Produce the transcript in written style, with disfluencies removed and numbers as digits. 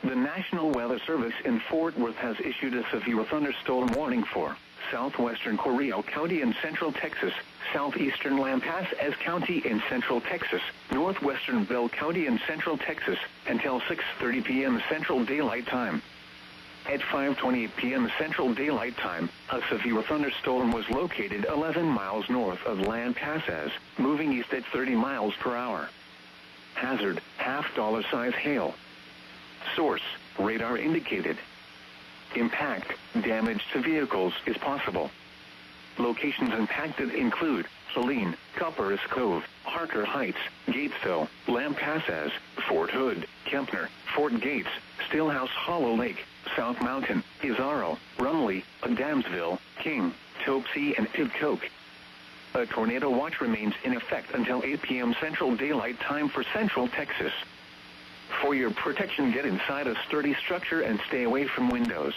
The National Weather Service in Fort Worth has issued a severe thunderstorm warning for southwestern Coryell County in central Texas, southeastern Lampasas County in central Texas, northwestern Bell County in central Texas, until 6:30 p.m. Central Daylight Time. At 5:28 p.m. Central Daylight Time, a severe thunderstorm was located 11 miles north of Lampasas, moving east at 30 miles per hour. Hazard, $half-size hail. Source, radar indicated. Impact, damage to vehicles is possible. Locations impacted include Killeen, Copperas Cove, Harker Heights, Gatesville, Lampasas, Fort Hood, Kempner, Fort Gates, Stillhouse Hollow Lake, South Mountain, Izarro, Rumley, Adamsville, King, Topsy and Tibcoke. A tornado watch remains in effect until 8 p.m. Central Daylight Time for Central Texas. For your protection, get inside a sturdy structure and stay away from windows.